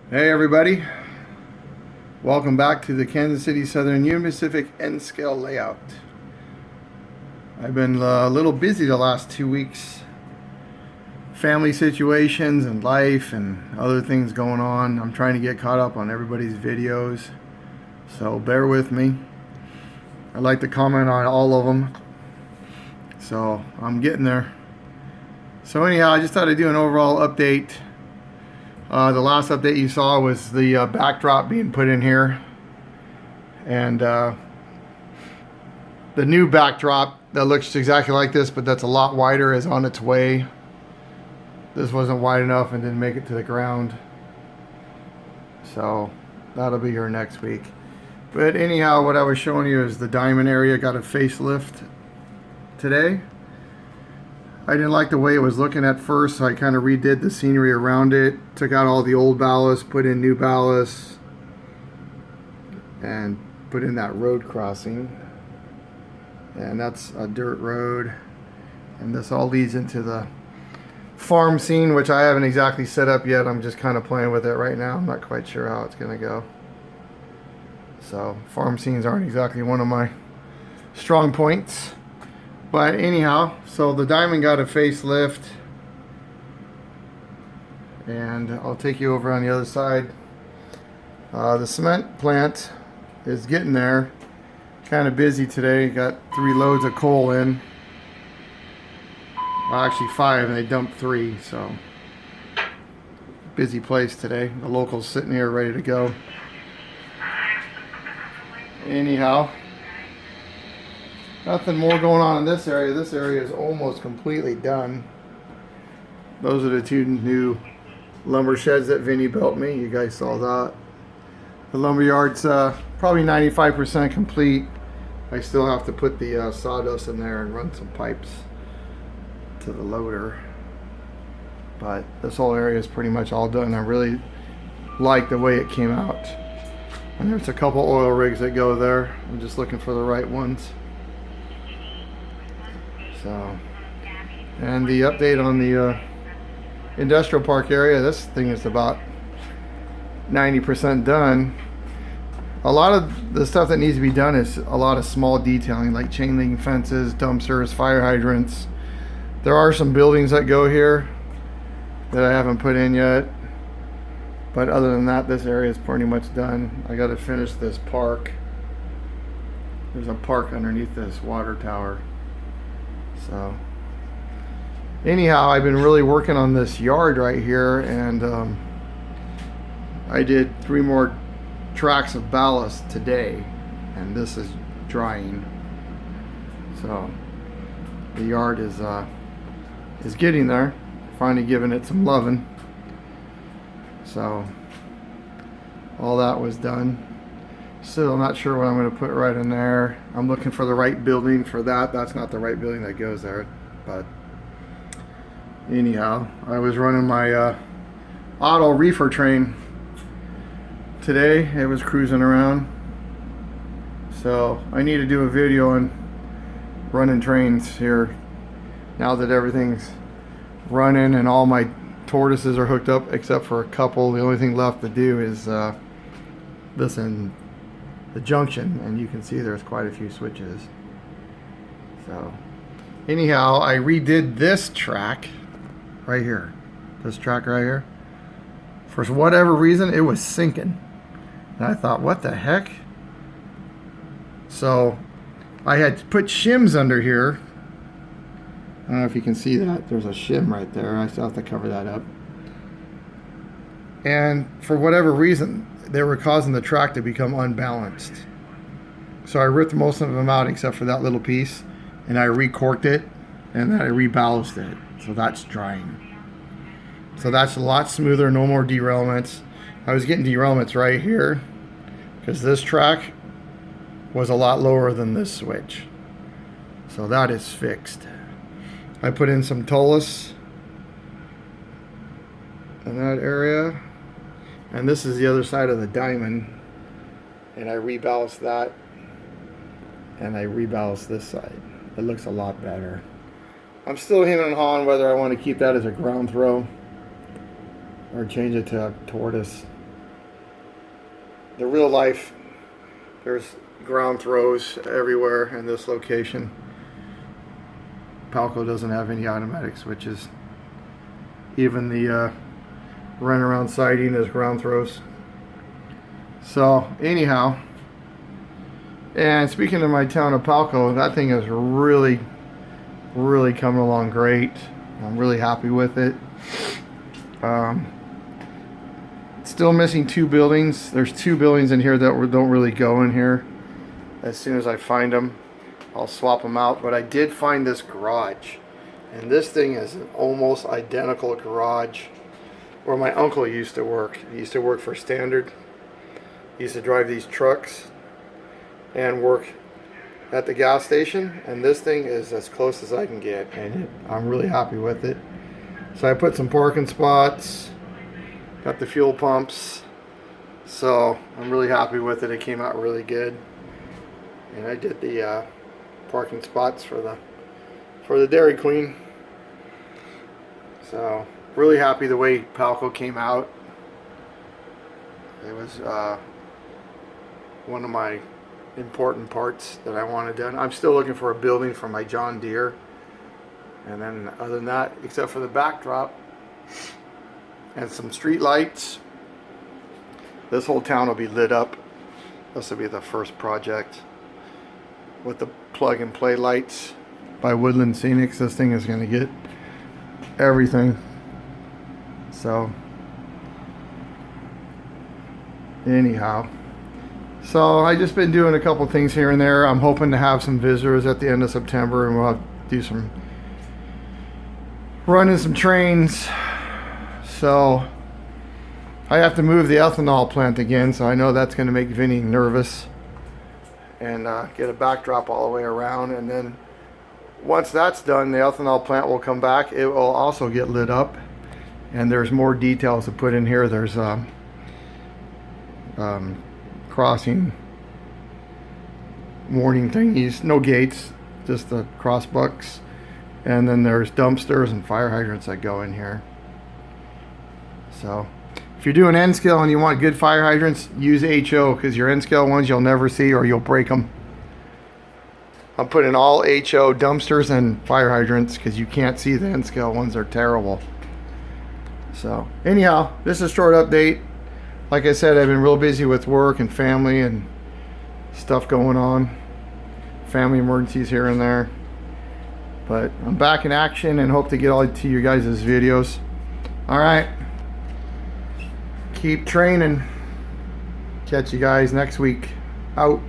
Hey everybody, welcome back to the Kansas City Southern Union Pacific N-scale layout. I've been a little busy the last 2 weeks. Family situations and life and other things going on. I'm trying to get caught up on everybody's videos, so bear with me. I'd like to comment on all of them, so I'm getting there. So anyhow, I just thought I'd do an overall update. The last update you saw was the backdrop being put in here, and the new backdrop that looks exactly like this, but that's a lot wider, is on its way. This wasn't wide enough and didn't make it to the ground, so that'll be here next week. But anyhow, what I was showing you is the diamond area got a facelift today. I didn't like the way it was looking at first, so I kind of redid the scenery around it. Took out all the old ballast, put in new ballast, and put in that road crossing. And that's a dirt road. And this all leads into the farm scene, which I haven't exactly set up yet. I'm just kind of playing with it right now. I'm not quite sure how it's going to go. So farm scenes aren't exactly one of my strong points. But anyhow, so the diamond got a facelift, and I'll take you over on the other side. The cement plant is getting there. Kind of busy today. Got 3 loads of coal in. Well, actually 5, and they dumped 3, so busy place today. The locals sitting here ready to go. Anyhow, nothing more going on in this area. This area is almost completely done. Those are the 2 new lumber sheds that Vinny built me. You guys saw that. The lumber yard's probably 95% complete. I still have to put the sawdust in there and run some pipes to the loader. But this whole area is pretty much all done. I really like the way it came out. And there's a couple oil rigs that go there. I'm just looking for the right ones. So, and the update on the industrial park area, this thing is about 90% done. A lot of the stuff that needs to be done is a lot of small detailing, like chain link fences, dumpsters, fire hydrants. There are some buildings that go here that I haven't put in yet, but other than that, this area is pretty much done. I got to finish this park. There's a park underneath this water tower. So anyhow, I've been really working on this yard right here, and I did 3 more tracks of ballast today, and this is drying. So the yard is getting there. Finally giving it some loving. So all that was done. Still, I'm not sure what I'm going to put right in there. I'm looking for the right building for that. That's not the right building that goes there. But anyhow, I was running my auto reefer train today. It was cruising around. So I need to do a video on running trains here. Now that everything's running and all my tortoises are hooked up except for a couple, the only thing left to do is this and the junction, and you can see there's quite a few switches. So anyhow, I redid this track right here. This track right here. For whatever reason, it was sinking. And I thought, what the heck? So I had put shims under here. I don't know if you can see that. There's a shim right there. I still have to cover that up. And for whatever reason, they were causing the track to become unbalanced. So I ripped most of them out except for that little piece, and I recorked it, and then I reballasted it. So that's drying. So that's a lot smoother, no more derailments. I was getting derailments right here because this track was a lot lower than this switch. So that is fixed. I put in some Tolus in that area, and this is the other side of the diamond, and I reballast that, and I reballast this side. It looks a lot better. I'm still hemming and hawing whether I want to keep that as a ground throw or change it to a tortoise. the real life, there's ground throws everywhere in this location. Palco doesn't have any automatic switches. Even the runaround siding is ground throws. So anyhow, and speaking of my town of Palco, that thing is really coming along great. I'm really happy with it. Still missing 2 buildings. There's 2 buildings in here that don't really go in here. As soon as I find them, I'll swap them out. But I did find this garage, and this thing is an almost identical garage where my uncle used to work. He used to work for Standard. He used to drive these trucks and work at the gas station, and this thing is as close as I can get, and I'm really happy with it. So I put some parking spots, got the fuel pumps, so I'm really happy with it. It came out really good, and I did the parking spots for the Dairy Queen. So really happy the way Palco came out. It was one of my important parts that I wanted done. I'm still looking for a building for my John Deere, and then other than that, except for the backdrop and some street lights, this whole town will be lit up. This will be the first project with the plug and play lights by Woodland Scenics. This thing is going to get everything. So anyhow, so I just been doing a couple things here and there. I'm hoping to have some visitors at the end of September, and we'll have to do some running some trains. So I have to move the ethanol plant again, so I know that's going to make Vinny nervous, and get a backdrop all the way around. And then once that's done, the ethanol plant will come back. It will also get lit up, and there's more details to put in here. There's crossing warning thingies, no gates, just the cross bucks, and then there's dumpsters and fire hydrants that go in here. So if you're doing N scale and you want good fire hydrants, use HO, because your N scale ones you'll never see or you'll break them. I'm putting all HO dumpsters and fire hydrants because you can't see the N scale ones. They're terrible. So anyhow, this is a short update. Like I said, I've been real busy with work and family and stuff going on. Family emergencies here and there. But I'm back in action and hope to get all to you guys' videos. Alright. Keep training. Catch you guys next week. Out.